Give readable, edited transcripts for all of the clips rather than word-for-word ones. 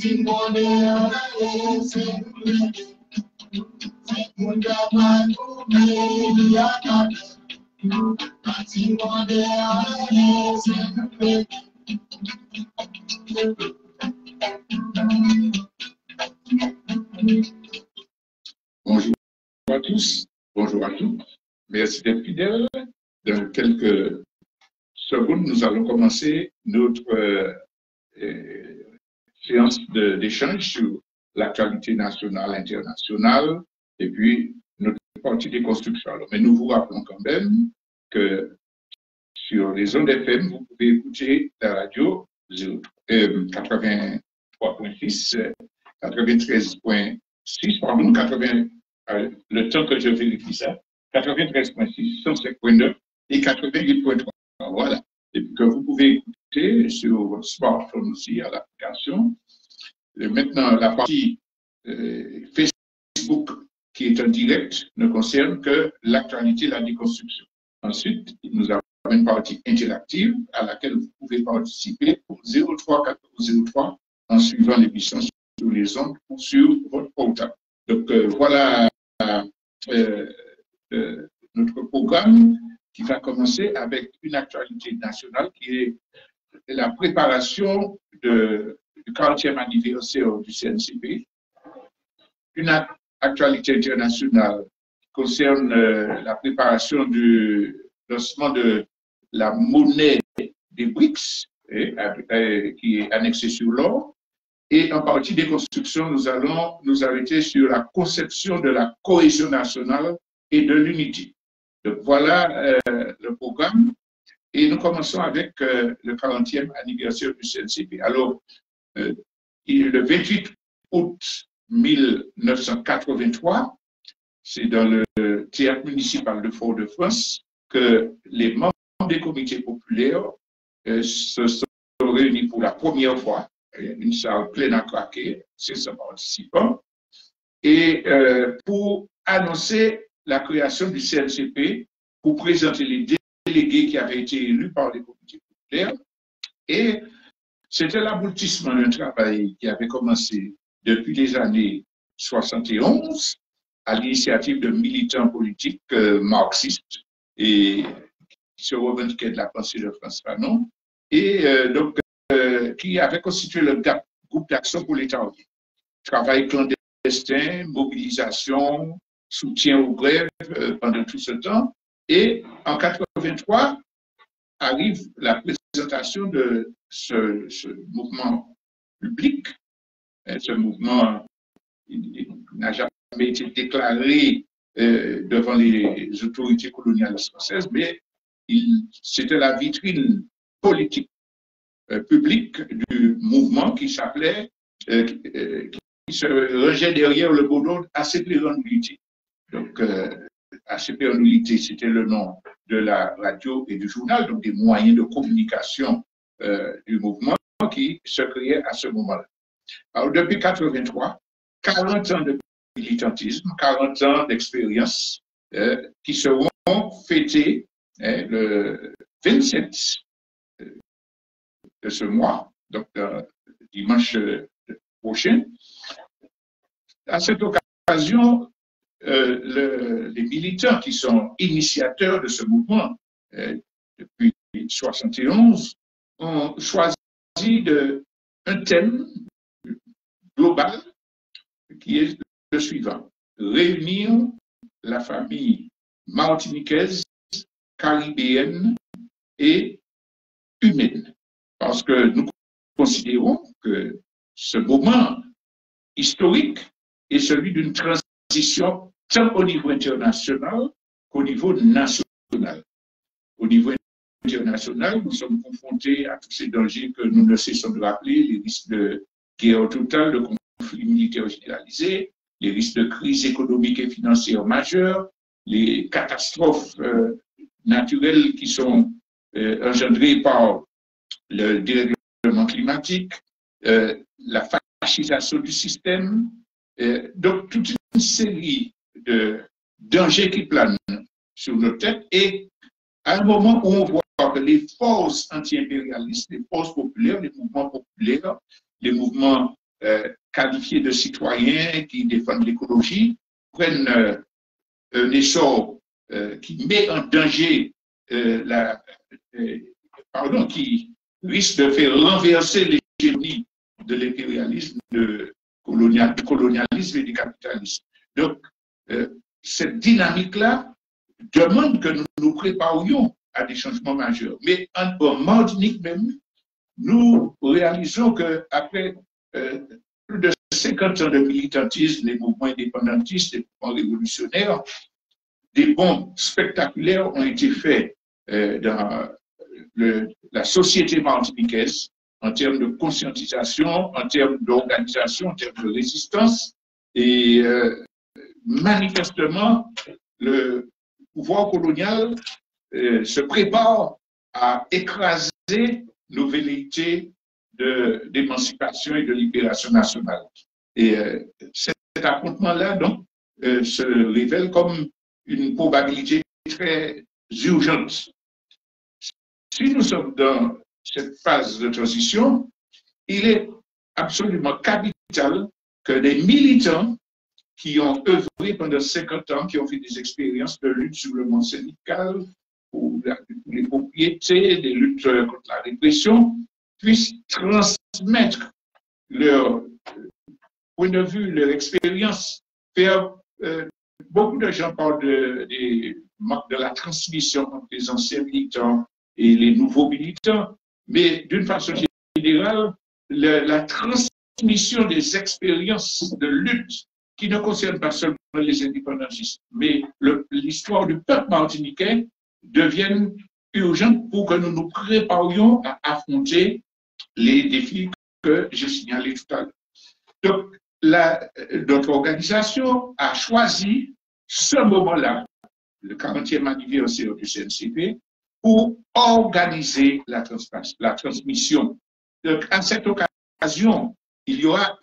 Bonjour à tous, bonjour à toutes. Merci d'être fidèles. Dans quelques secondes, nous allons commencer notre séance d'échange sur l'actualité nationale, internationale, et puis notre partie des constructions. Mais nous vous rappelons quand même que sur les ondes FM, vous pouvez écouter la radio 83.6, 93.6, pardon, 80, le temps que je vérifie ça, 93.6, 105.9 et 88.3. Voilà. Et puis que vous pouvez écouter sur votre smartphone aussi à l'application. Maintenant, la partie Facebook qui est en direct ne concerne que l'actualité et la déconstruction. Ensuite, nous avons une partie interactive à laquelle vous pouvez participer au 03-1403 en suivant l'émission sur les ondes ou sur votre portable. Donc, voilà notre programme qui va commencer avec une actualité nationale qui est la préparation du 40e anniversaire du CNCP, une actualité internationale qui concerne la préparation du lancement de la monnaie des BRICS, qui est annexée sur l'or, et en partie des constructions, nous allons nous arrêter sur la conception de la cohésion nationale et de l'unité. Donc voilà le programme. Et nous commençons avec le 40e anniversaire du CNCP. Alors, le 28 août 1983, c'est dans le théâtre municipal de Fort-de-France que les membres des comités populaires se sont réunis pour la première fois, une salle pleine à craquer, 600 participants, et pour annoncer la création du CNCP, pour présenter les délégués qui avaient été élus par les comités populaires. Et c'était l'aboutissement d'un travail qui avait commencé depuis les années 71 à l'initiative de militants politiques marxistes et qui se revendiquaient de la pensée de Frantz Fanon et donc qui avait constitué le groupe d'action pour l'État. Travail clandestin, mobilisation, soutien aux grèves pendant tout ce temps. Et en 83 arrive la présentation de ce mouvement public. Ce mouvement n'a jamais été déclaré devant les autorités coloniales françaises, mais c'était la vitrine politique publique du mouvement qui s'appelait, qui se rangeait derrière le beau nom ACP Renouvelité. Donc, ACP Renouvelité, c'était le nom de la radio et du journal, donc des moyens de communication du mouvement qui se créaient à ce moment-là. Alors, depuis 83, 40 ans de militantisme, 40 ans d'expérience qui seront fêtés le 27 de ce mois, donc dimanche prochain. À cette occasion, les militants qui sont initiateurs de ce mouvement depuis 1971 ont choisi un thème global qui est le suivant: réunir la famille martiniquaise, caribéenne et humaine. Parce que nous considérons que ce moment historique est celui d'une transition tant au niveau international qu'au niveau national. Au niveau international, nous sommes confrontés à tous ces dangers que nous ne cessons de rappeler, les risques de guerre totale, de conflits militaires généralisés, les risques de crise économique et financière majeure, les catastrophes naturelles qui sont engendrées par le dérèglement climatique, la fascisation du système, donc toute une série de dangers qui planent sur nos têtes, et à un moment où on voit que les forces anti-impérialistes, les forces populaires, les mouvements populaires, les mouvements qualifiés de citoyens qui défendent l'écologie prennent un essor qui met en danger qui risque de faire renverser l'hégémonie de l'impérialisme, du colonialisme et du capitalisme. Donc, cette dynamique-là demande que nous nous préparions à des changements majeurs. Mais en Martinique même, nous réalisons qu'après plus de 50 ans de militantisme, les mouvements indépendantistes, les mouvements révolutionnaires, des bons spectaculaires ont été faits dans la société martiniquaise en termes de conscientisation, en termes d'organisation, en termes de résistance. Et manifestement, le pouvoir colonial se prépare à écraser nos velléités d'émancipation et de libération nationale. Et cet affrontement-là, donc, se révèle comme une probabilité très urgente. Si nous sommes dans cette phase de transition, il est absolument capital que des militants qui ont œuvré pendant 50 ans, qui ont fait des expériences de lutte sur le monde syndical, pour les propriétés, des luttes contre la répression, puissent transmettre leur point de vue, leur expérience, faire beaucoup de gens parlent de la transmission entre les anciens militants et les nouveaux militants, mais d'une façon générale, la transmission des expériences de lutte qui ne concerne pas seulement les indépendantistes, mais l'histoire du peuple martiniquais devienne urgente pour que nous nous préparions à affronter les défis que j'ai signalés tout à l'heure. Donc, notre organisation a choisi ce moment-là, le 40e anniversaire du CNCP, pour organiser la transmission. Donc, à cette occasion, il y aura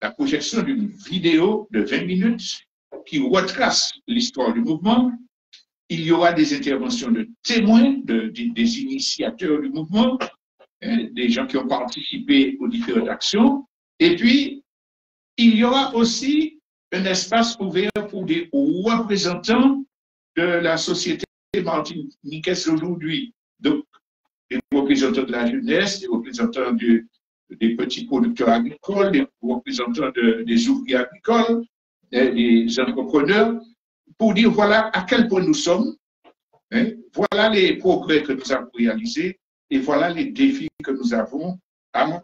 la projection d'une vidéo de 20 minutes qui retrace l'histoire du mouvement. Il y aura des interventions de témoins, des initiateurs du mouvement, des gens qui ont participé aux différentes actions. Et puis, il y aura aussi un espace ouvert pour des représentants de la société martiniquaise aujourd'hui. Donc, des représentants de la jeunesse, des représentants des petits producteurs agricoles, des représentants des ouvriers agricoles, des entrepreneurs, pour dire voilà à quel point nous sommes, voilà les progrès que nous avons réalisés et voilà les défis que nous avons à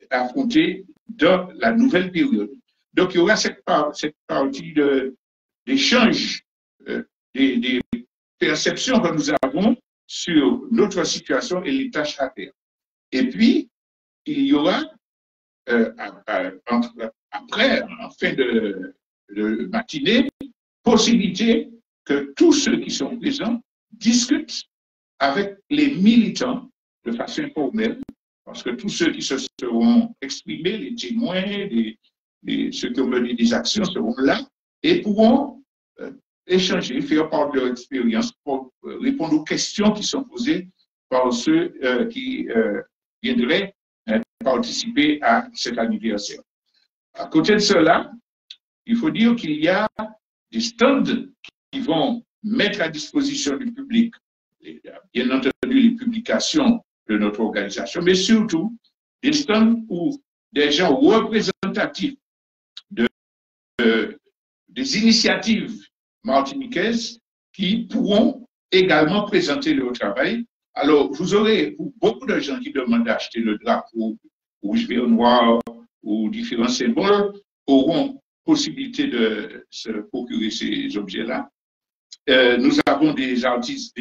affronter dans la nouvelle période. Donc, il y aura cette partie d'échange des perceptions que nous avons sur notre situation et les tâches à faire. Et puis, il y aura, après, en fin de matinée, possibilité que tous ceux qui sont présents discutent avec les militants de façon informelle, parce que tous ceux qui se seront exprimés, les témoins, ceux qui ont mené des actions seront là et pourront échanger, faire part de leur expérience pour répondre aux questions qui sont posées par ceux qui viendraient participer à cet anniversaire. À côté de cela, il faut dire qu'il y a des stands qui vont mettre à disposition du public, bien entendu les publications de notre organisation, mais surtout des stands où des gens représentatifs des initiatives martiniquaises qui pourront également présenter leur travail. Alors, vous aurez beaucoup de gens qui demandent d'acheter le drapeau rouge, vert, noir ou différents symboles auront possibilité de se procurer ces objets-là. Nous avons des artistes,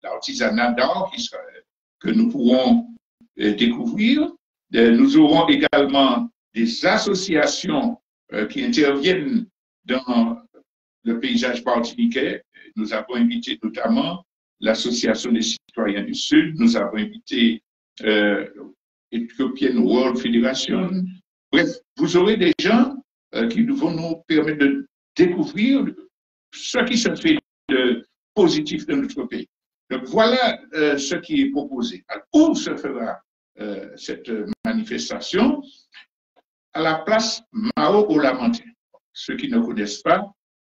l'artisanat d'art que nous pourrons découvrir. Nous aurons également des associations qui interviennent dans le paysage martiniquais. Nous avons invité notamment l'Association des citoyens du Sud, nous avons invité Ethiopian World Federation. Bref, vous aurez des gens qui vont nous permettre de découvrir ce qui se fait de positif dans notre pays. Donc voilà ce qui est proposé. Alors, où se fera cette manifestation? à la place Mao au Lamentin. Ceux qui ne connaissent pas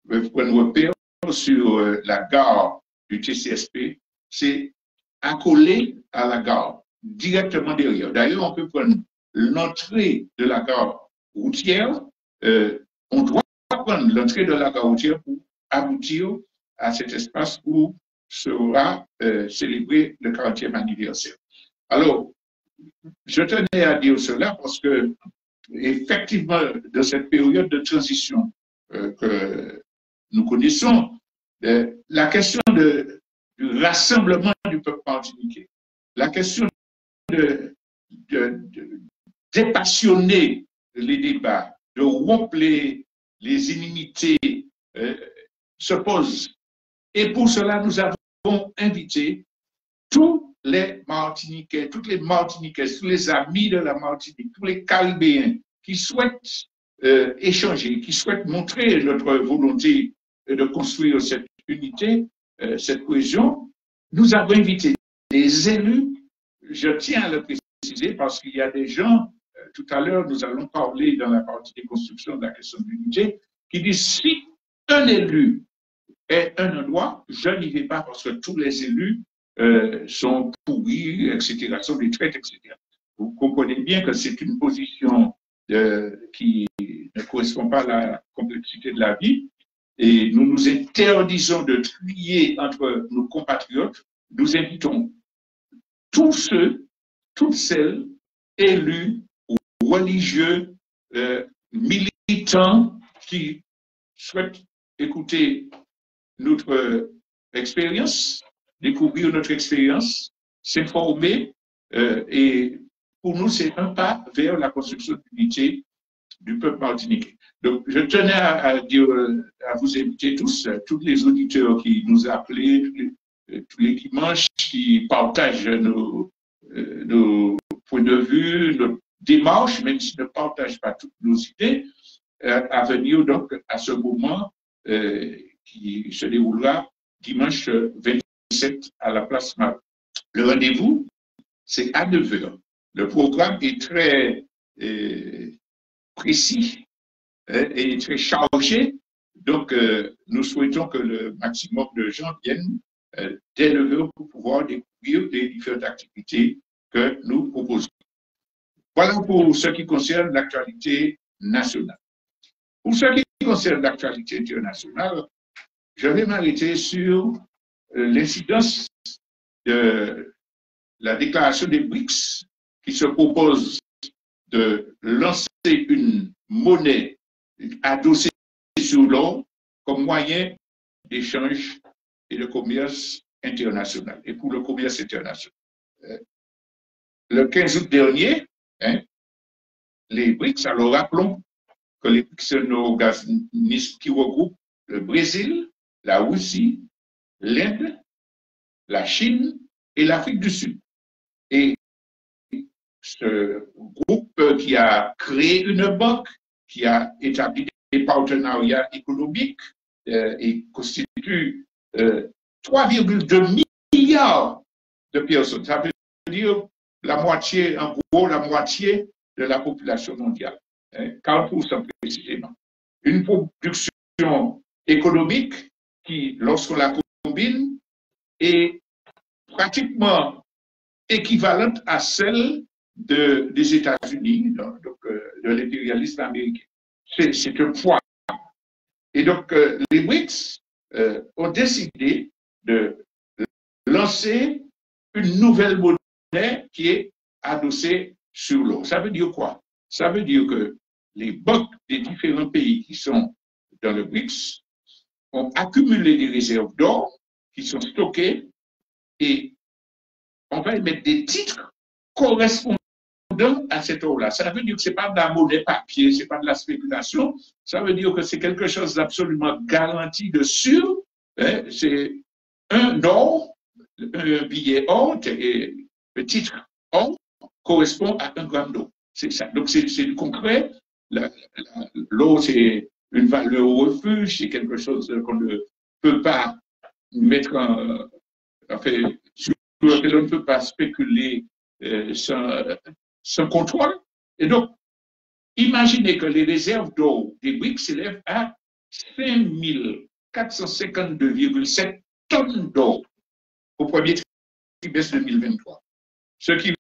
peuvent prendre repère sur la gare du TCSP. C'est accolé à la gare, directement derrière. D'ailleurs, on peut prendre l'entrée de la gare routière. On doit prendre l'entrée de la gare routière pour aboutir à cet espace où sera célébré le 40e anniversaire. Alors, je tenais à dire cela parce que, effectivement, dans cette période de transition que nous connaissons, la question du rassemblement du peuple martiniquais, la question de dépassionner les débats, de rompre les inimitiés se pose. Et pour cela, nous avons invité tous les Martiniquais, toutes les Martiniquaises, tous les amis de la Martinique, tous les Caribéens qui souhaitent échanger, qui souhaitent montrer notre volonté de construire cette unité, cette cohésion. Nous avons invité des élus, je tiens à le préciser parce qu'il y a des gens, tout à l'heure nous allons parler dans la partie des constructions de la question de l'unité, qui disent si un élu est un endroit, je n'y vais pas parce que tous les élus sont pourris, etc., sont des traites, etc. Vous comprenez bien que c'est une position qui ne correspond pas à la complexité de la vie et nous nous interdisons de trier entre nos compatriotes. Nous invitons tous ceux, toutes celles élus, religieux, militants qui souhaitent écouter notre expérience, découvrir notre expérience, s'informer et pour nous, c'est un pas vers la construction de l'unité du peuple martiniquais. Donc, je tenais à dire, à vous inviter tous les auditeurs qui nous appellent, tous les dimanches, qui partagent nos points de vue, notre démarche, même s'ils ne partagent pas toutes nos idées, à venir donc à ce moment qui se déroulera dimanche 27 à la place Marie. Le rendez-vous, c'est à 9 h. Le programme est très précis et très chargé. Donc, nous souhaitons que le maximum de gens viennent dès 9 h pour pouvoir découvrir les différentes activités que nous proposons. Voilà pour ce qui concerne l'actualité nationale. Pour ce qui concerne l'actualité internationale, je vais m'arrêter sur l'incidence de la déclaration des BRICS qui se propose de lancer une monnaie adossée sur l'or comme moyen d'échange et de commerce international et pour le commerce international. Le 15 août dernier, les BRICS, alors rappelons que les BRICS sont un organisme qui regroupe le Brésil, la Russie, l'Inde, la Chine et l'Afrique du Sud. Et ce groupe qui a créé une banque, qui a établi des partenariats économiques et constitue 3,2 milliards de personnes. Ça veut dire la moitié, en gros, la moitié de la population mondiale, 40% précisément. Une production économique qui, lorsqu'on la combine, est pratiquement équivalente à celle des États-Unis, donc de l'impérialisme américain. C'est un poids. Et donc, les BRICS ont décidé de lancer une nouvelle monnaie qui est adossée sur l'or. Ça veut dire quoi? Ça veut dire que les banques des différents pays qui sont dans le BRICS ont accumulé des réserves d'or qui sont stockées et on va émettre des titres correspondant à cet or-là. Ça veut dire que ce n'est pas de la monnaie papier, ce n'est pas de la spéculation, ça veut dire que c'est quelque chose d'absolument garanti de sûr. C'est un or, un billet or, et le titre or correspond à 1 gramme d'or. C'est ça. Donc c'est du concret. L'or, c'est une valeur au refuge, c'est quelque chose qu'on ne peut pas mettre sur lequel on ne peut pas spéculer sans contrôle. Et donc, Imaginez que les réserves d'eau des BRICS s'élèvent à 5452,7 tonnes d'eau au premier trimestre 2023, ce qui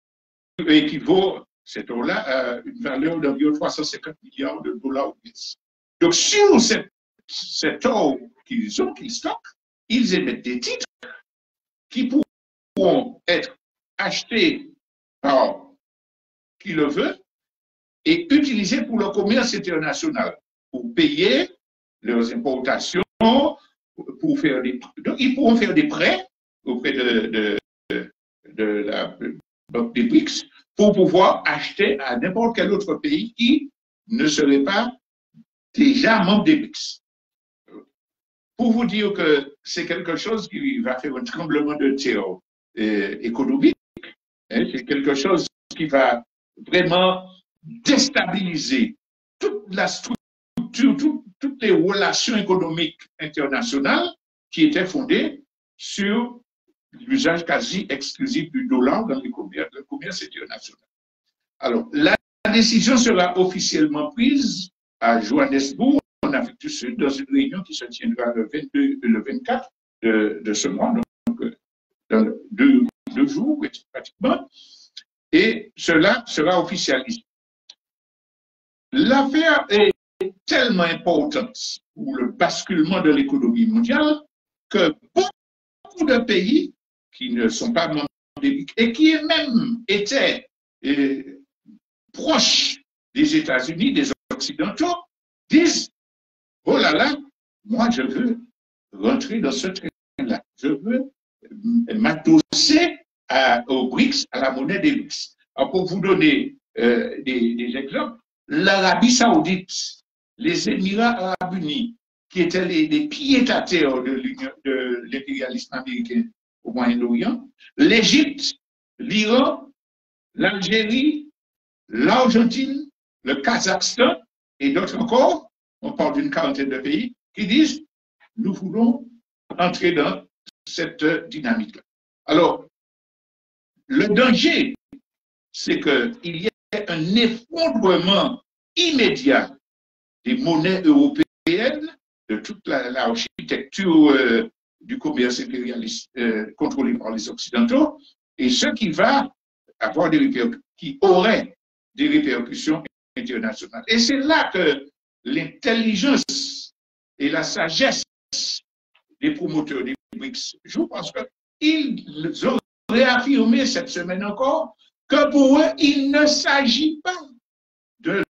équivaut, cette eau-là, à une valeur d'environ 350 milliards de dollars. Donc, sur cette eau qu'ils stockent, ils émettent des titres qui pourront être achetés par qui le veut et utilisés pour le commerce international, pour payer leurs importations, pour faire donc ils pourront faire des prêts auprès de la Banque des BRICS pour pouvoir acheter à n'importe quel autre pays qui ne serait pas déjà membre des BRICS. Pour vous dire que c'est quelque chose qui va faire un tremblement de terre économique, hein, c'est quelque chose qui va vraiment déstabiliser toute la structure, toutes les relations économiques internationales qui étaient fondées sur l'usage quasi exclusif du dollar dans le commerce international. Alors, la décision sera officiellement prise à Johannesburg, en Afrique du Sud, dans une réunion qui se tiendra le 22 et le 24 de ce mois, donc dans deux jours pratiquement, et cela sera officialisé. L'affaire est tellement importante pour le basculement de l'économie mondiale que beaucoup de pays qui ne sont pas membres des BRICS et qui même étaient proches des États-Unis, des Occidentaux, disent « Oh là là, moi je veux rentrer dans ce train-là, je veux m'adosser aux BRICS, à la monnaie des BRICS. » Alors, pour vous donner des exemples, l'Arabie Saoudite, les Émirats Arabes Unis, qui étaient les pieds-à-terre de l'impérialisme américain au Moyen-Orient, l'Égypte, l'Iran, l'Algérie, l'Argentine, le Kazakhstan et d'autres encore, on parle d'une quarantaine de pays, qui disent « nous voulons entrer dans cette dynamique-là ». Alors, le danger, c'est qu'il y ait un effondrement immédiat des monnaies européennes, de toute l'architecture du commerce impérialiste contrôlé par les Occidentaux, et ce qui va avoir qui aurait des répercussions internationales. Et c'est là que l'intelligence et la sagesse des promoteurs des BRICS jouent, parce qu'ils ont réaffirmé cette semaine encore que pour eux, il ne s'agit pas de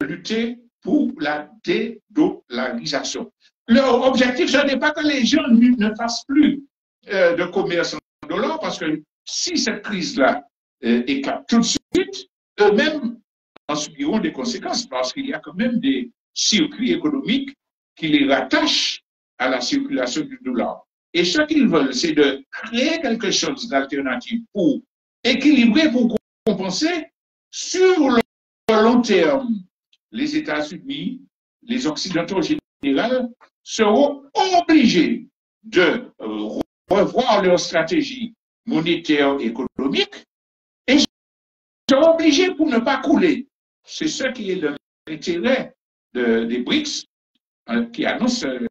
lutter pour la dédollarisation. Leur objectif, ce n'est pas que les gens ne fassent plus de commerce en dollars, parce que si cette crise-là éclate tout de suite, eux-mêmes en subiront des conséquences, parce qu'il y a quand même des circuits économiques qui les rattachent à la circulation du dollar. Et ce qu'ils veulent, c'est de créer quelque chose d'alternatif pour équilibrer, pour compenser sur le long terme. Les États-Unis, les Occidentaux en général, seront obligés de revoir leur stratégie monétaire et économique et seront obligés pour ne pas couler. C'est ce qui est l'intérêt des BRICS qui annonce le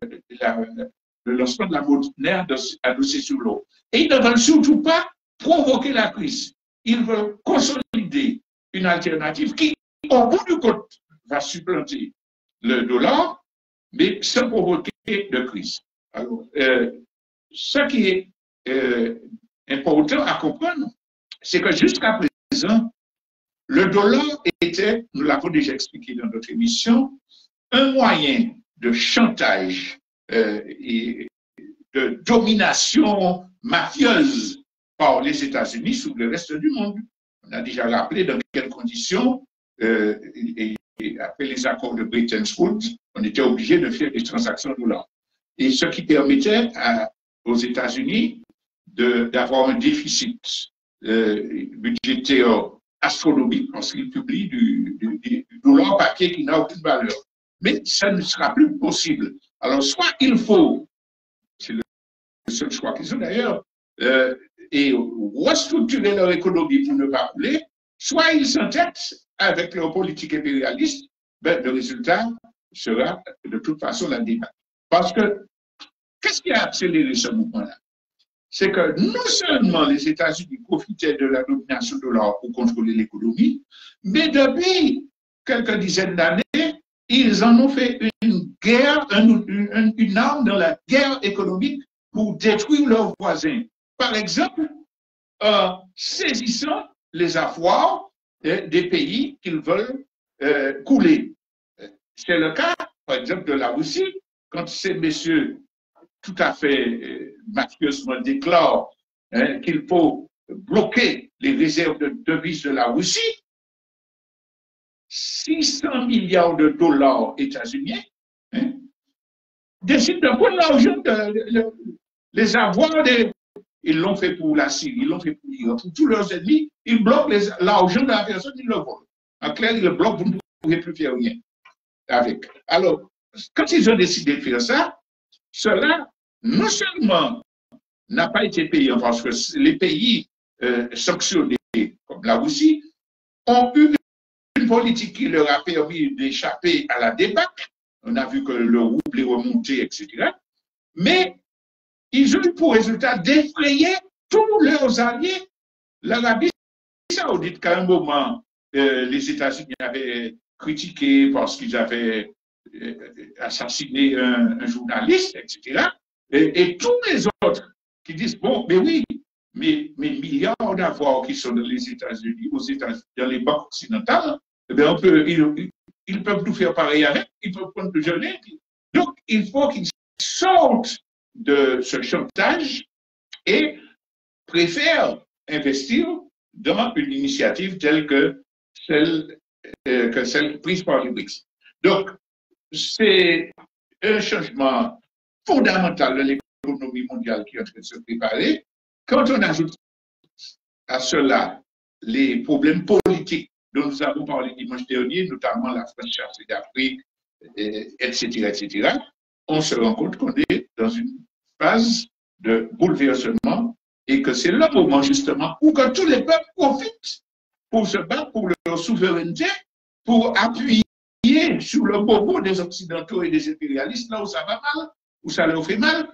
lancement de la monnaie adossée sur l'eau. Et ils ne veulent surtout pas provoquer la crise. Ils veulent consolider une alternative qui, au bout du compte, va supplanter le dollar, mais sans provoquer de crise. Alors, ce qui est important à comprendre, c'est que jusqu'à présent, le dollar était, nous l'avons déjà expliqué dans notre émission, un moyen de chantage et de domination mafieuse par les États-Unis sur le reste du monde. On a déjà rappelé dans quelles conditions, et après les accords de Bretton Woods, on était obligé de faire des transactions dollars. Et ce qui permettait aux États-Unis d'avoir un déficit budgétaire astronomique parce qu'ils publient du dollar papier qui n'a aucune valeur. Mais ça ne sera plus possible. Alors, soit il faut, c'est le seul choix qu'ils ont d'ailleurs, et restructurer leur économie pour ne pas couler, soit ils s'entêtent avec leur politique impérialiste, ben, le résultat sera de toute façon la débat. Parce que, qu'est-ce qui a accéléré ce mouvement-là? C'est que non seulement les États-Unis profitaient de la domination de l'or pour contrôler l'économie, mais depuis quelques dizaines d'années, ils en ont fait une guerre, une arme dans la guerre économique pour détruire leurs voisins. Par exemple, saisissant les avoirs des pays qu'ils veulent couler. C'est le cas, par exemple, de la Russie, quand ces messieurs tout à fait maquilleusement déclarent qu'il faut bloquer les réserves de devises de la Russie, 600 milliards de dollars états-uniens décident de prendre l'argent, les avoirs ils l'ont fait pour la Syrie, ils l'ont fait pour l'Iran, pour tous leurs ennemis, ils bloquent l'argent de la personne, ils le volent. En clair, ils le bloquent, vous ne pouvez plus faire rien avec. Alors, quand ils ont décidé de faire ça, cela, non seulement n'a pas été payant, parce que les pays sanctionnés, comme la Russie, ont eu une politique qui leur a permis d'échapper à la débâcle. On a vu que le rouble est remonté, etc. Mais ils ont eu pour résultat d'effrayer tous leurs alliés. L'Arabie saoudite, qu'à un moment, les États-Unis avaient critiqué parce qu'ils avaient assassiné un journaliste, etc. Et tous les autres qui disent, bon, mais oui, mais milliards d'avoirs qui sont dans les États-Unis, dans les banques occidentales, eh bien, ils peuvent tout faire pareil avec, ils peuvent prendre le jeûner. Donc, il faut qu'ils sortent de ce chantage et préfèrent investir dans une initiative telle que celle prise par les BRICS. Donc, c'est un changement fondamental de l'économie mondiale qui est en train de se préparer. Quand on ajoute à cela les problèmes politiques dont nous avons parlé dimanche dernier, notamment la France chargée d'Afrique, etc., on se rend compte qu'on est dans une phase de bouleversement et que c'est le moment justement où que tous les peuples profitent pour se battre pour leur souveraineté, pour appuyer sur le bobo des Occidentaux et des impérialistes, là où ça va mal, où ça leur fait mal,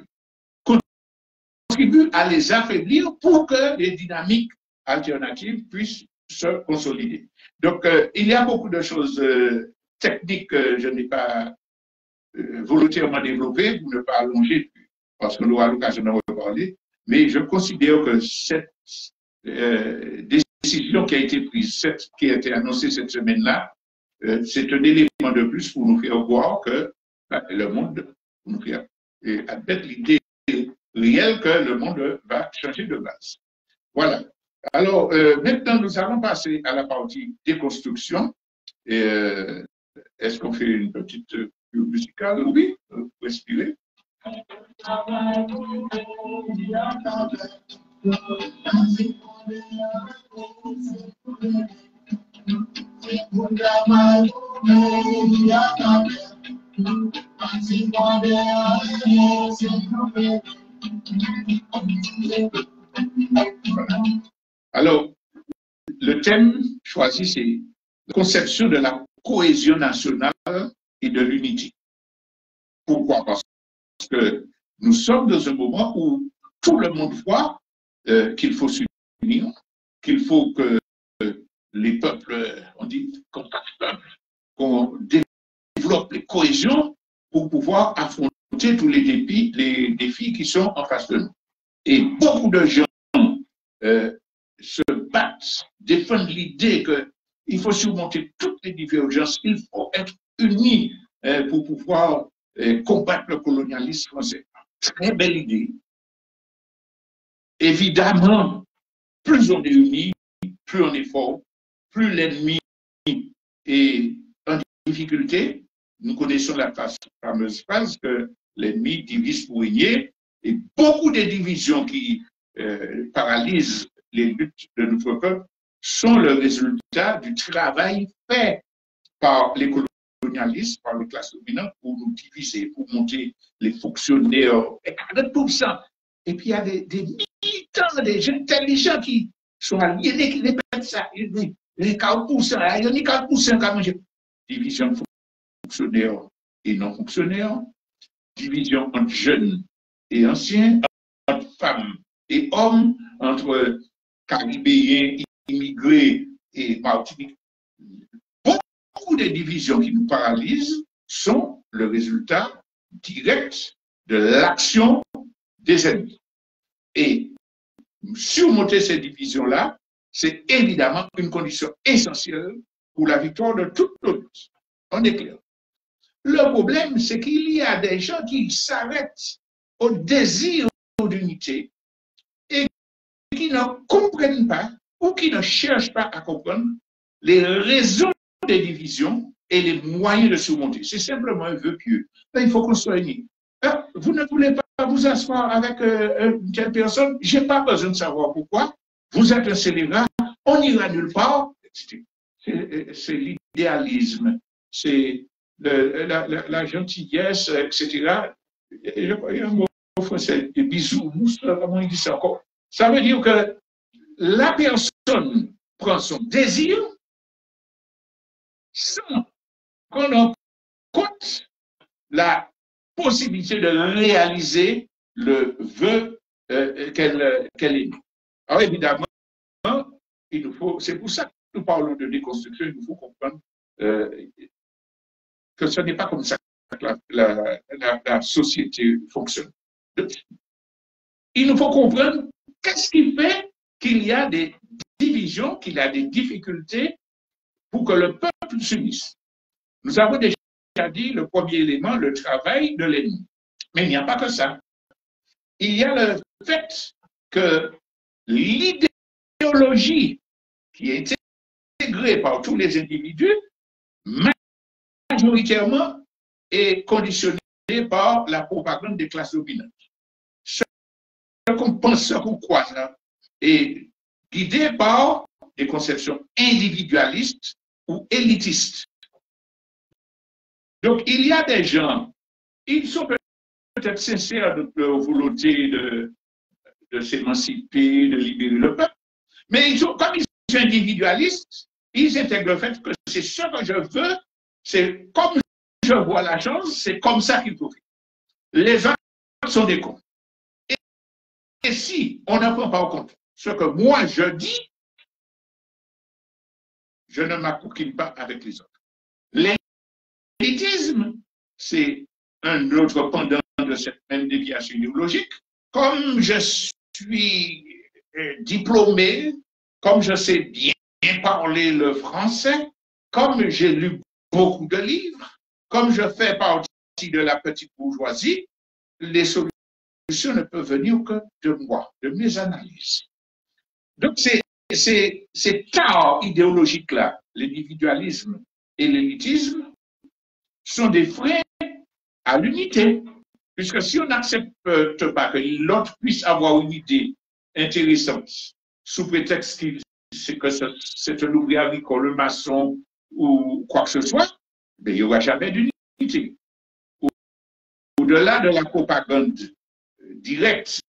contribue à les affaiblir pour que les dynamiques alternatives puissent se consolider. Donc, il y a beaucoup de choses techniques que je n'ai pas volontairement développées pour ne pas allonger, parce qu'on aura l'occasion d'en reparler, mais je considère que cette décision qui a été prise, qui a été annoncée cette semaine-là, c'est un élément de plus pour nous faire voir que le monde, pour nous faire admettre l'idée réelle que le monde va changer de base. Voilà. Alors, maintenant, nous allons passer à la partie déconstruction. Est-ce qu'on fait une petite pub musicale? Oui, respirer. Alors, le thème choisi, c'est la conception de la cohésion nationale et de l'unité. Pourquoi? Parce que nous sommes dans un moment où tout le monde voit qu'il faut s'unir, qu'il faut que les peuples, on dit, qu'on développe les cohésions pour pouvoir affronter tous les défis qui sont en face de nous. Et beaucoup de gens se battent, défendent l'idée qu'il faut surmonter toutes les divergences, il faut être unis pour pouvoir combattre le colonialisme français. Très belle idée. Évidemment, plus on est unis, plus on est fort, plus l'ennemi est en difficulté. Nous connaissons la fameuse phrase que l'ennemi divise pour régner, et beaucoup de divisions qui paralysent les luttes de notre peuple sont le résultat du travail fait par les colonialistes, par les classes dominantes pour nous diviser, pour monter les fonctionnaires, et tout ça. Et puis il y a des militants, des gens intelligents qui sont aliénés, qui répètent ça. les 40%, il y a 40% qui ont mangé. Division fonctionnaires et non fonctionnaires, division entre jeunes et anciens, entre femmes et hommes, entre Caribéens, immigrés et Martinique. Beaucoup de divisions qui nous paralysent sont le résultat direct de l'action des ennemis. Et surmonter ces divisions-là, c'est évidemment une condition essentielle pour la victoire de toute notre lutte. On est clair. Le problème, c'est qu'il y a des gens qui s'arrêtent au désir d'unité et qui ne comprennent pas ou qui ne cherchent pas à comprendre les raisons des divisions et les moyens de surmonter. C'est simplement un vœu pieux. Là, il faut qu'on soit unis. Vous ne voulez pas vous asseoir avec une telle personne, je n'ai pas besoin de savoir pourquoi. Vous êtes un scélérat, on n'ira nulle part. C'est l'idéalisme, c'est la gentillesse, etc. Il y a un mot français, des bisous, comment il dit ça encore? Ça veut dire que la personne prend son désir sans qu'on en compte la possibilité de réaliser le vœu qu'elle émet. Alors évidemment, il nous faut, c'est pour ça que nous parlons de déconstruction, il nous faut comprendre que ce n'est pas comme ça que la société fonctionne. Il nous faut comprendre qu'est-ce qui fait qu'il y a des divisions, qu'il y a des difficultés pour que le peuple s'unisse. Nous avons déjà dit le premier élément, le travail de l'ennemi. Mais il n'y a pas que ça. Il y a le fait que l'idéologie qui est intégrée par tous les individus, majoritairement, est conditionnée par la propagande des classes dominantes. Ce qu'on pense, ce qu'on croit, là, est guidé par des conceptions individualistes ou élitistes. Donc, il y a des gens, ils sont peut-être sincères de leur volonté de s'émanciper, de libérer le peuple, mais comme ils sont individualistes, ils intègrent le fait que c'est ce que je veux, c'est comme je vois la chose, c'est comme ça qu'il faut faire. Les autres sont des cons. Et si on ne prend pas en compte ce que moi je dis, je ne m'acoquine pas avec les autres. L'élitisme, c'est un autre pendant de cette même déviation idéologique. Comme je suis diplômé, comme je sais bien parler le français, comme j'ai lu beaucoup de livres, comme je fais partie de la petite bourgeoisie, les solutions ne peuvent venir que de moi, de mes analyses. Donc, ces tares idéologiques-là, l'individualisme et l'élitisme, sont des freins à l'unité. Puisque si on n'accepte pas que l'autre puisse avoir une idée intéressante, sous prétexte que c'est un ouvrier agricole, un maçon ou quoi que ce soit, ben, il n'y aura jamais d'unité. Au-delà de la propagande directe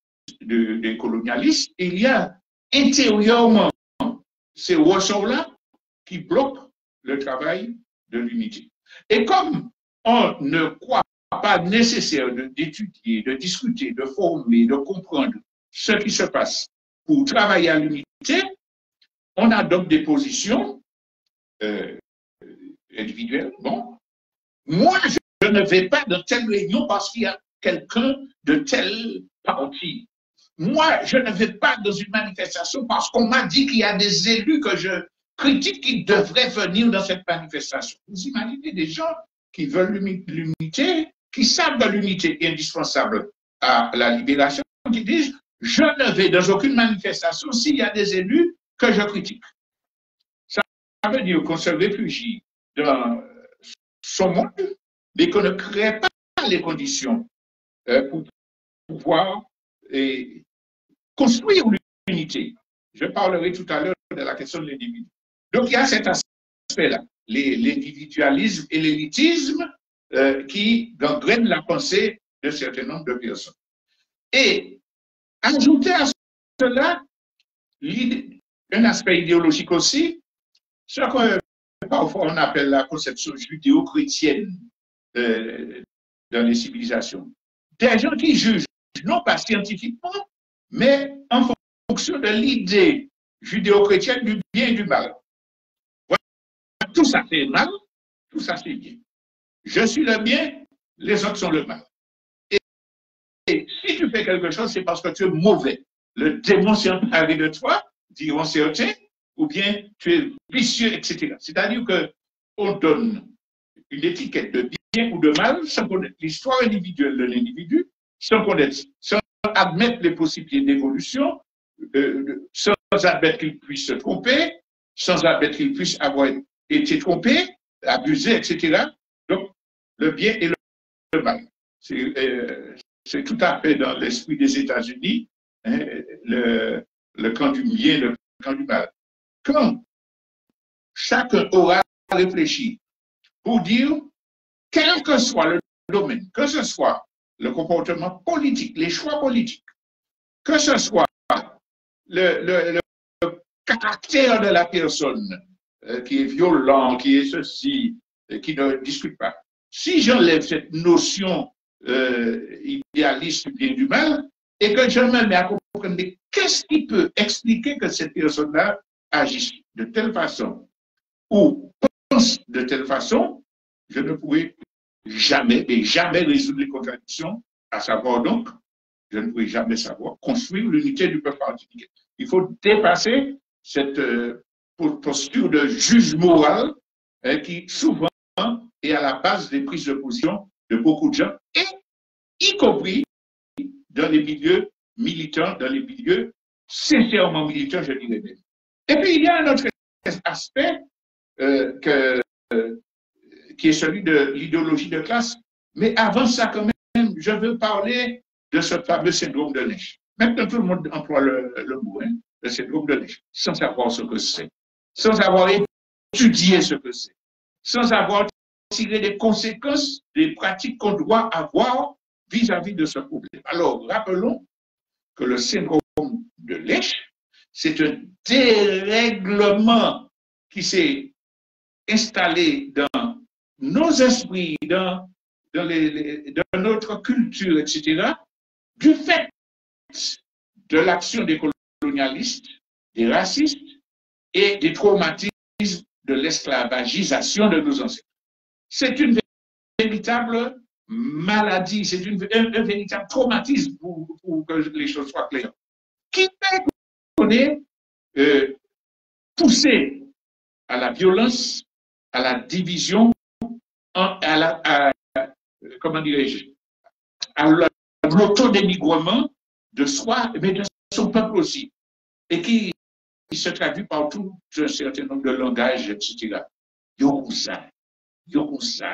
des colonialistes, il y a intérieurement ces ressorts-là qui bloquent le travail de l'unité. Et comme on ne croit pas nécessaire d'étudier, de discuter, de former, de comprendre ce qui se passe pour travailler à l'unité, on adopte des positions individuelles. Bon, moi, je ne vais pas dans telle réunion parce qu'il y a quelqu'un de tel parti. Moi, je ne vais pas dans une manifestation parce qu'on m'a dit qu'il y a des élus que je critique qui devraient venir dans cette manifestation. Vous imaginez des gens qui veulent l'unité, qui savent que l'unité est indispensable à la libération, qui disent « je ne vais dans aucune manifestation s'il y a des élus que je critique ». Ça veut dire qu'on se réfugie dans son monde, mais qu'on ne crée pas les conditions pour pouvoir construire l'unité. Je parlerai tout à l'heure de la question de l'individu. Donc, il y a cet aspect-là, l'individualisme et l'élitisme qui gangrènent la pensée d'un certain nombre de personnes. Et ajouter à cela un aspect idéologique aussi, Ce que parfois on appelle la conception judéo-chrétienne dans les civilisations. Des gens qui jugent, non pas scientifiquement, mais en fonction de l'idée judéo-chrétienne du bien et du mal. Voilà, tout ça c'est mal, tout ça c'est bien. Je suis le bien, les autres sont le mal. Et si tu fais quelque chose, c'est parce que tu es mauvais. Le démon s'est emparé de toi, diront certains, ou bien tu es vicieux, etc. C'est-à-dire qu'on donne une étiquette de bien ou de mal sans connaître l'histoire individuelle de l'individu, sans admettre les possibilités d'évolution, sans admettre qu'il puisse se tromper, sans admettre qu'il puisse avoir été trompé, abusé, etc. Donc, le bien et le mal. C'est tout à fait dans l'esprit des États-Unis, hein, le camp du bien, le camp du mal. Quand chacun aura réfléchi pour dire, quel que soit le domaine, que ce soit le comportement politique, les choix politiques, que ce soit le caractère de la personne qui est violent, qui est ceci, qui ne discute pas. Si j'enlève cette notion idéaliste du bien et du mal, et que je me mets à comprendre qu'est-ce qui peut expliquer que cette personne-là agisse de telle façon ou pense de telle façon, je ne pourrai jamais, mais jamais résoudre les contradictions, à savoir donc, je ne pourrai jamais savoir construire l'unité du peuple martiniquais. Il faut dépasser cette posture de juge moral qui souvent est à la base des prises de position de beaucoup de gens, et y compris dans les milieux militants, dans les milieux sincèrement militants, je dirais bien. Et puis, il y a un autre aspect qui est celui de l'idéologie de classe. Mais avant ça, quand même, je veux parler de ce fameux syndrome de Lynch. Maintenant, tout le monde emploie le mot, hein, le syndrome de Lynch, sans savoir ce que c'est, sans avoir étudié ce que c'est, sans avoir tiré des conséquences des pratiques qu'on doit avoir vis-à-vis de ce problème. Alors, rappelons que le syndrome de Lynch, c'est un dérèglement qui s'est installé dans nos esprits, dans notre culture, etc., du fait de l'action des colonialistes, des racistes et des traumatismes de l'esclavagisation de nos ancêtres. C'est une véritable maladie, c'est un véritable traumatisme pour que les choses soient claires, qui fait qu'on est poussé à la violence, à la division, comment dirais-je, à l'autodénigrement de soi, mais de son peuple aussi, et qui se traduit par tout un certain nombre de langages, etc. Yokusa,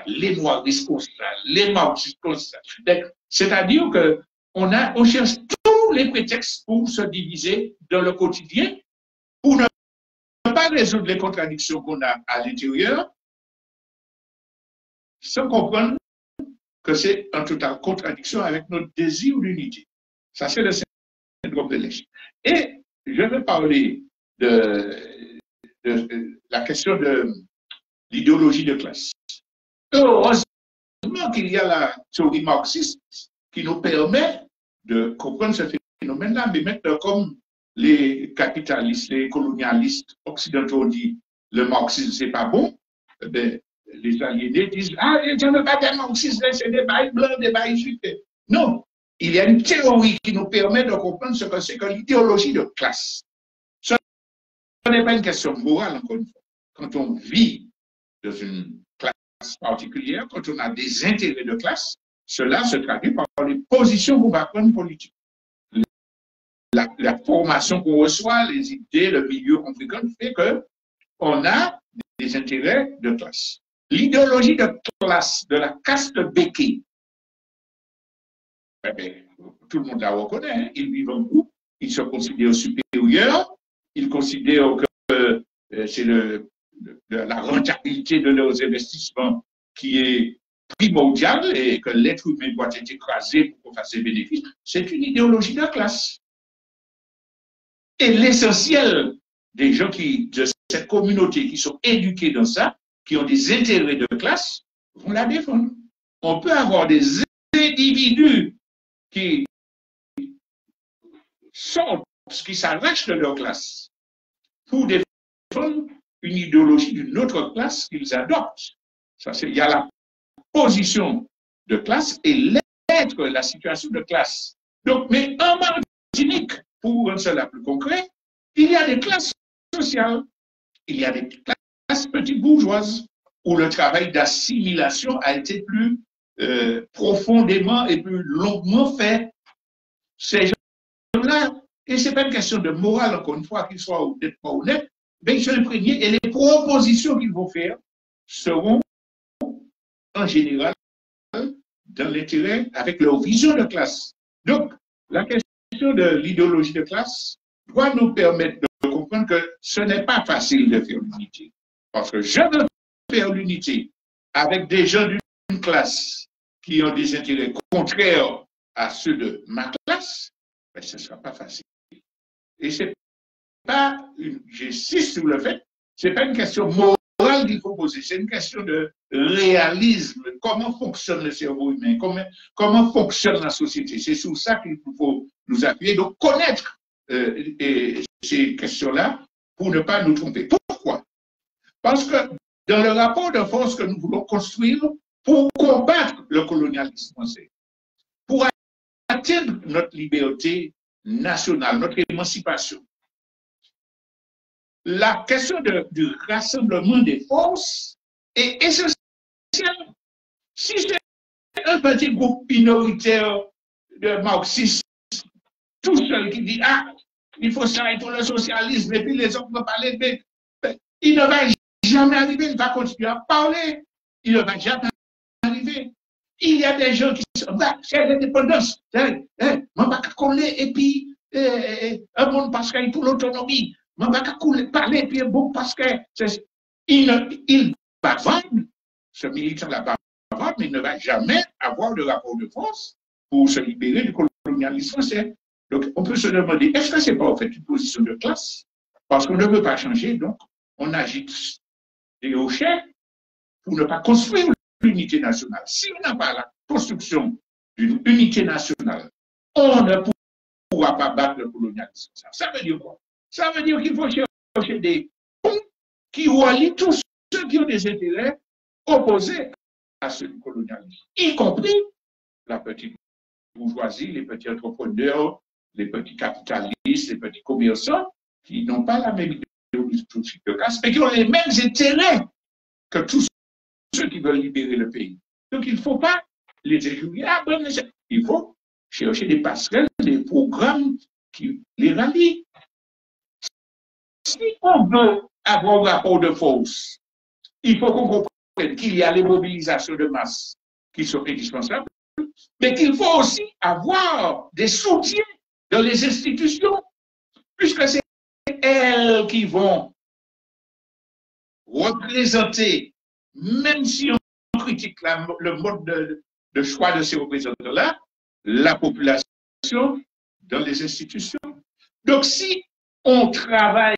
les Noirs disent comme ça, les Marxistes comme ça. C'est-à-dire qu'on cherche tous les prétextes pour se diviser dans le quotidien, pour ne pas résoudre les contradictions qu'on a à l'intérieur, sans comprendre que c'est en totale contradiction avec notre désir d'unité. Ça, c'est le syndrome de Lynch. Et je vais parler de la question de l'idéologie de classe. Heureusement qu'il y a la théorie marxiste qui nous permet de comprendre ce phénomène-là, mais maintenant, comme les capitalistes, les colonialistes occidentaux disent le marxisme, c'est pas bon, ben, les aliénés disent ah, je ne veux pas des marxistes, c'est des bails blancs, des bails juifs. Non, il y a une théorie qui nous permet de comprendre ce que c'est que l'idéologie de classe. Ce n'est pas une question morale, encore une fois. Quand on vit dans une classe particulière, quand on a des intérêts de classe, cela se traduit par les positions qu'on va prendre politiques. La formation qu'on reçoit, les idées, le milieu qu'on fréquente fait qu'on a des intérêts de classe. L'idéologie de classe, de la caste béquille, tout le monde la reconnaît, hein? Ils vivent en groupe, ils se considèrent supérieurs, ils considèrent que c'est la rentabilité de leurs investissements qui est primordiale et que l'être humain doit être écrasé pour qu'on fasse ses bénéfices. C'est une idéologie de classe. Et l'essentiel des gens qui, de cette communauté qui sont éduqués dans ça, qui ont des intérêts de classe, vont la défendre. On peut avoir des individus qui sortent, qui s'arrachent de leur classe pour défendre une idéologie d'une autre classe qu'ils adoptent. Ça, il y a la position de classe et l'être, la situation de classe. Donc, mais en Martinique, pour rendre cela plus concret, il y a des classes sociales, il y a des classes petites bourgeoises où le travail d'assimilation a été plus profondément et plus longuement fait. Ces gens-là, et ce n'est pas une question de morale, encore une fois, qu'ils soient honnêtes ou pas honnêtes, mais ils sont les premiers et les propositions qu'ils vont faire seront en général dans l'intérêt avec leur vision de classe. Donc, la question de l'idéologie de classe doit nous permettre de comprendre que ce n'est pas facile de faire l'unité. Parce que je veux faire l'unité avec des gens d'une classe qui ont des intérêts contraires à ceux de ma classe, mais ce ne sera pas facile. Et c'est pas, j'insiste sur le fait, ce n'est pas une question morale qu'il faut poser, c'est une question de réalisme. Comment fonctionne le cerveau humain? Comment fonctionne la société? C'est sur ça qu'il faut nous appuyer. Donc, connaître ces questions-là pour ne pas nous tromper. Pourquoi? Parce que dans le rapport de force que nous voulons construire pour combattre le colonialisme français, pour atteindre notre liberté nationale, notre émancipation, la question du rassemblement des forces est essentielle. Si c'est un petit groupe minoritaire de marxistes, tout seul qui dit « Ah, il faut ça pour le socialisme » et puis les autres vont parler, mais il ne va jamais arriver, il va continuer à parler, il ne va jamais arriver. Il y a des gens qui sont là, c'est l'indépendance, on va coller et puis un monde parce qu'il pour l'autonomie, on va parler et puis bon parce que il va vendre, ce militant-là va vendre, mais il ne va jamais avoir de rapport de force pour se libérer du colonialisme français. Donc, on peut se demander, est-ce que ce n'est pas en fait une position de classe? Parce qu'on ne veut pas changer, donc on agite des hochets pour ne pas construire l'unité nationale. Si on n'a pas la construction d'une unité nationale, on ne pourra pas battre le colonialisme. Ça veut dire quoi? Ça veut dire qu'il faut chercher des ponts qui relient tous ceux qui ont des intérêts opposés à ceux du colonialisme, y compris la petite bourgeoisie, les petits entrepreneurs, les petits capitalistes, les petits commerçants, qui n'ont pas la même idéologie de classe, mais qui ont les mêmes intérêts que tous ceux qui veulent libérer le pays. Donc, il ne faut pas les injurier. Il faut chercher des passerelles, des programmes qui les rallient. Si on veut avoir un rapport de force, il faut qu'on comprenne qu'il y a les mobilisations de masse qui sont indispensables, mais qu'il faut aussi avoir des soutiens dans les institutions, puisque c'est elles qui vont représenter, même si on critique le mode de choix de ces représentants-là, la population dans les institutions. Donc, si on travaille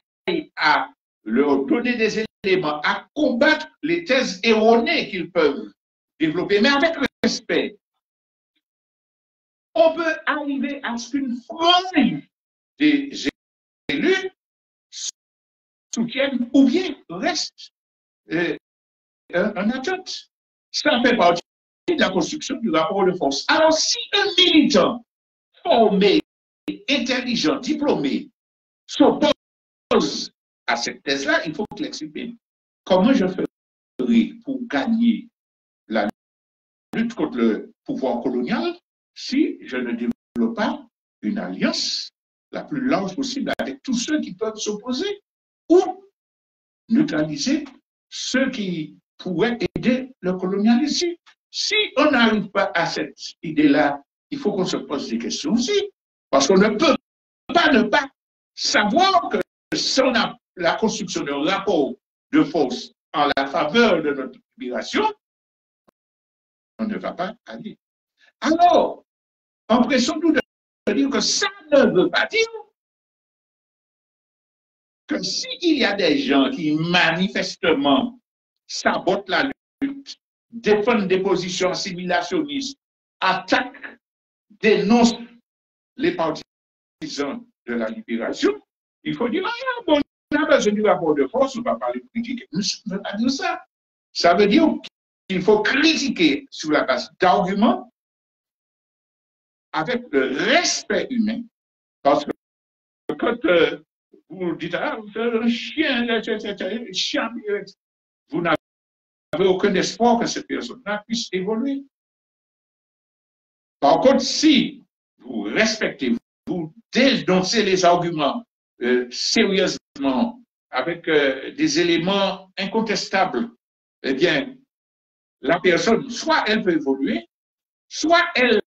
à leur donner des éléments, à combattre les thèses erronées qu'ils peuvent développer, mais avec respect, on peut arriver à ce qu'une frange des élus soutiennent ou bien restent en attente. Ça fait partie de la construction du rapport de force. Alors, si un militant formé, intelligent, diplômé s'oppose à cette thèse-là, il faut qu'il l'exprime. Comment je ferai pour gagner la lutte contre le pouvoir colonial si je ne développe pas une alliance la plus large possible avec tous ceux qui peuvent s'opposer ou neutraliser ceux qui pourraient aider le colonialisme. Si on n'arrive pas à cette idée-là, il faut qu'on se pose des questions aussi. Parce qu'on ne peut pas ne pas savoir que sans la construction d'un rapport de force en la faveur de notre libération, on ne va pas aller. Alors, on pourrait surtout dire que ça ne veut pas dire que s'il y a des gens qui manifestement sabotent la lutte, défendent des positions assimilationnistes, attaquent, dénoncent les partisans de la libération, il faut dire, ah, bon, on a besoin du rapport de force, on va parler politique. Nous ne veut pas dire ça. Ça veut dire qu'il faut critiquer sur la base d'arguments avec le respect humain, parce que quand vous dites, ah, vous êtes un chien, vous n'avez aucun espoir que cette personne-là puisse évoluer. Par contre, si vous respectez, vous dénoncez les arguments sérieusement, avec des éléments incontestables, eh bien, la personne, soit elle peut évoluer, soit elle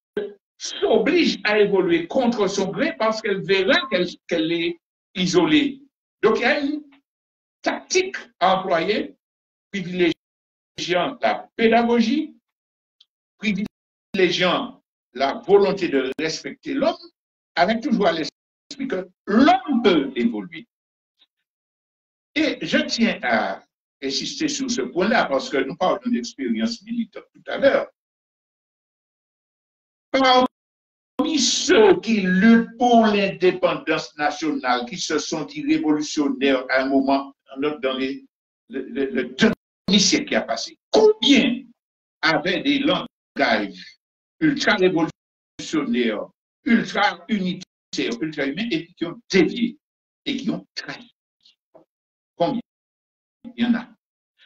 s'oblige à évoluer contre son gré parce qu'elle verra qu'elle est isolée. Donc, il y a une tactique à employer, privilégiant la pédagogie, privilégiant la volonté de respecter l'homme, avec toujours à l'esprit que l'homme peut évoluer. Et je tiens à insister sur ce point-là parce que nous parlons d'une expérience militaire tout à l'heure. Parmi ceux qui luttent pour l'indépendance nationale, qui se sont dit révolutionnaires à un moment dans le demi-siècle qui a passé, combien avaient des langages ultra-révolutionnaires, ultra-unitaires, ultra-humains, et qui ont dévié et qui ont trahi? Combien? Il y en a.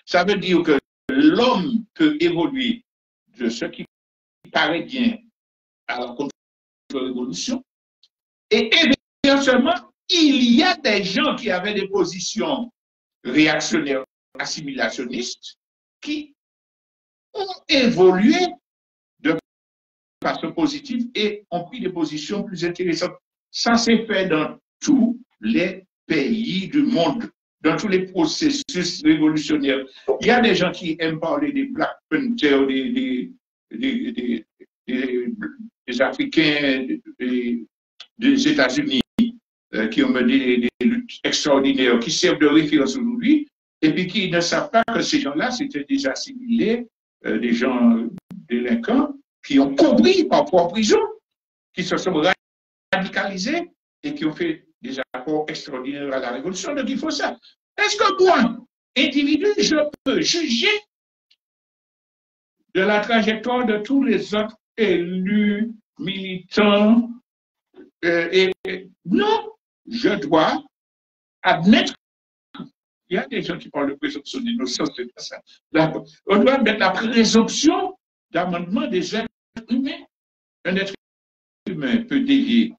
Ça veut dire que l'homme peut évoluer de ce qui paraît bien à la contre-révolution. Et éventuellement, il y a des gens qui avaient des positions réactionnaires, assimilationnistes, qui ont évolué de façon positive et ont pris des positions plus intéressantes. Ça s'est fait dans tous les pays du monde, dans tous les processus révolutionnaires. Il y a des gens qui aiment parler des Black Panthers, des Africains des États-Unis qui ont mené des luttes extraordinaires, qui servent de référence aujourd'hui, et puis qui ne savent pas que ces gens-là, c'était des assimilés, des gens délinquants, qui ont compris parfois en prison, qui se sont radicalisés et qui ont fait des apports extraordinaires à la Révolution. Donc il faut ça. Est-ce que moi, individu, je peux juger de la trajectoire de tous les autres élus, militants, non, je dois admettre qu'il y a des gens qui parlent de présomption d'innocence, c'est pas ça. On doit mettre la présomption d'amendement des êtres humains. Un être humain peut dévier,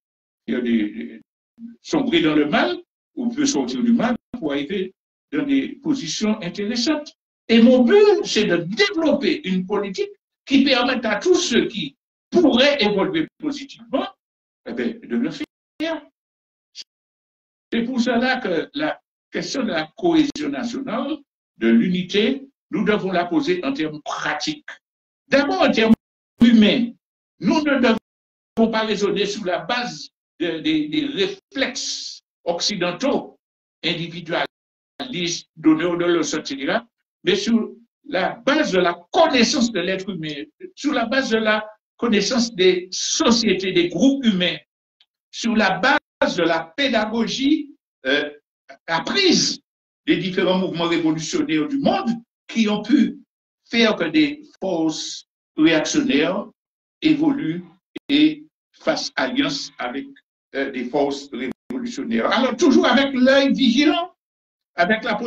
sombrer dans le mal, ou peut sortir du mal pour arriver dans des positions intéressantes. Et mon but, c'est de développer une politique qui permette à tous ceux qui pourraient évoluer positivement, eh bien, de le faire. C'est pour cela que la question de la cohésion nationale, de l'unité, nous devons la poser en termes pratiques. D'abord, en termes humains, nous ne devons pas raisonner sur la base des réflexes occidentaux, individualistes, donneurs de leçons, etc., mais sur la base de la connaissance de l'être humain, sur la base de la connaissance des sociétés, des groupes humains, sur la base de la pédagogie apprise des différents mouvements révolutionnaires du monde qui ont pu faire que des forces réactionnaires évoluent et fassent alliance avec des forces révolutionnaires. Alors, toujours avec l'œil vigilant, avec la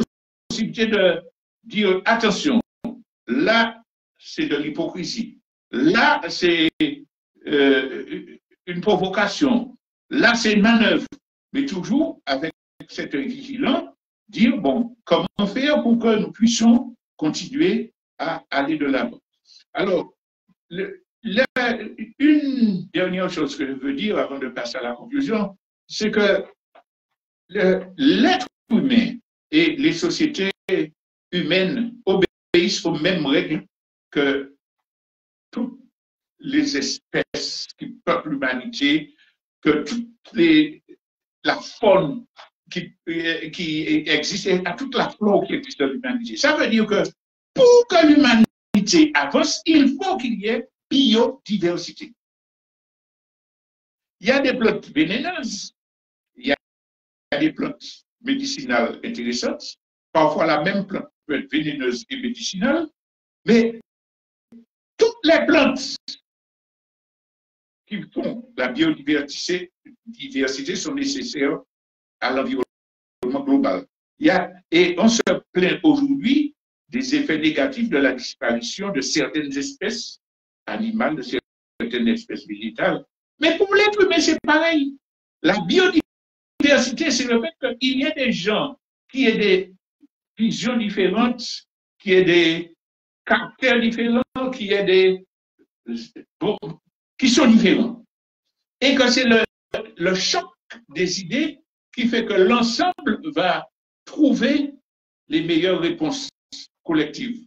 possibilité de dire attention, là, c'est de l'hypocrisie, là, c'est une provocation, là, c'est une manœuvre, mais toujours avec cet œil vigilant, dire, bon, comment faire pour que nous puissions continuer à aller de l'avant. Alors, une dernière chose que je veux dire avant de passer à la conclusion, c'est que l'être humain et les sociétés humaines obéissent aux mêmes règles que toutes les espèces qui peuplent l'humanité, que toute la faune qui existe et à toute la flore qui existe dans l'humanité. Ça veut dire que pour que l'humanité avance, il faut qu'il y ait biodiversité. Il y a des plantes vénéneuses, il y a des plantes médicinales intéressantes. Parfois, la même plante peut être vénéneuse et médicinale, mais toutes les plantes qui font la biodiversité sont nécessaires à l'environnement global. Et on se plaint aujourd'hui des effets négatifs de la disparition de certaines espèces animales, de certaines espèces végétales. Mais pour l'être humain, c'est pareil. La biodiversité, c'est le fait qu'il y ait des gens qui aient des visions différentes, qui aient des caractères différents, qui aient des qui sont différents. Et que c'est le choc des idées qui fait que l'ensemble va trouver les meilleures réponses collectives,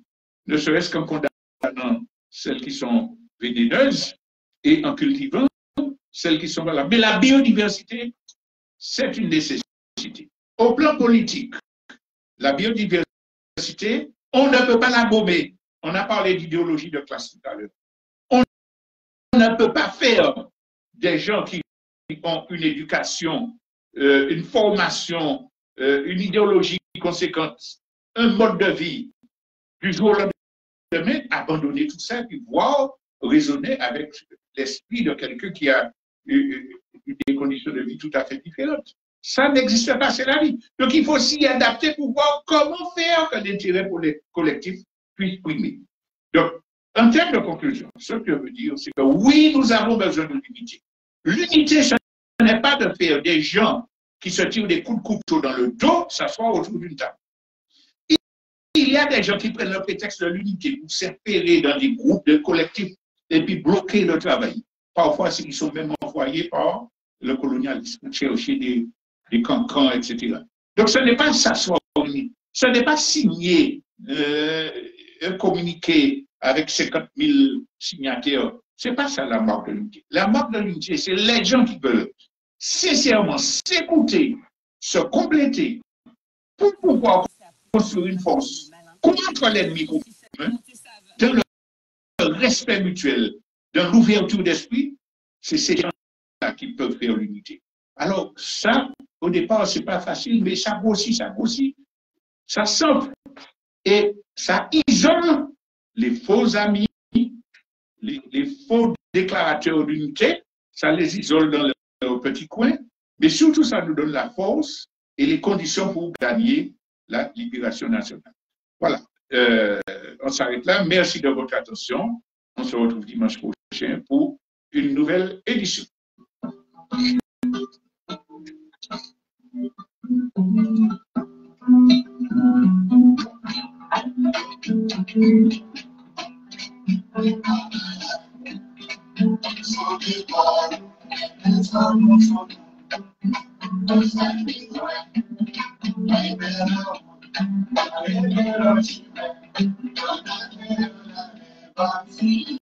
ne serait-ce qu'en condamnant celles qui sont vénéneuses et en cultivant celles qui sont valables. Mais la biodiversité, c'est une nécessité. Au plan politique, la biodiversité, on ne peut pas la gommer. On a parlé d'idéologie de classe tout à l'heure. On ne peut pas faire des gens qui ont une éducation, une formation, une idéologie conséquente, un mode de vie, du jour au lendemain, abandonner tout ça et voir raisonner avec l'esprit de quelqu'un qui a des conditions de vie tout à fait différentes. Ça n'existe pas, c'est la vie. Donc il faut s'y adapter pour voir comment faire que l'intérêt pour les collectifs puisse primer. Donc, en termes de conclusion, ce que je veux dire, c'est que oui, nous avons besoin de l'unité. L'unité, ce n'est pas de faire des gens qui se tirent des coups de couteau dans le dos, s'asseoir autour d'une table. Il y a des gens qui prennent le prétexte de l'unité pour s'insérer dans des groupes de collectifs et puis bloquer le travail. Parfois, ils sont même envoyés par le colonialisme pour chercher des cancans, etc. Donc, ce n'est pas s'asseoir, ce n'est pas signer un communiqué avec 50 000 signataires. Ce n'est pas ça la marque de l'unité. La marque de l'unité, c'est les gens qui veulent sincèrement s'écouter, se compléter pour pouvoir construire une force contre l'ennemi commun, dans le respect mutuel, dans l'ouverture d'esprit. C'est ces gens-là qui peuvent faire l'unité. Alors, ça, au départ, ce n'est pas facile, mais ça grossit, ça s'offre et ça isole les faux amis, les faux déclarateurs d'unité, ça les isole dans leur petit coin, mais surtout, ça nous donne la force et les conditions pour gagner la libération nationale. Voilà, on s'arrête là. Merci de votre attention. On se retrouve dimanche prochain pour une nouvelle édition.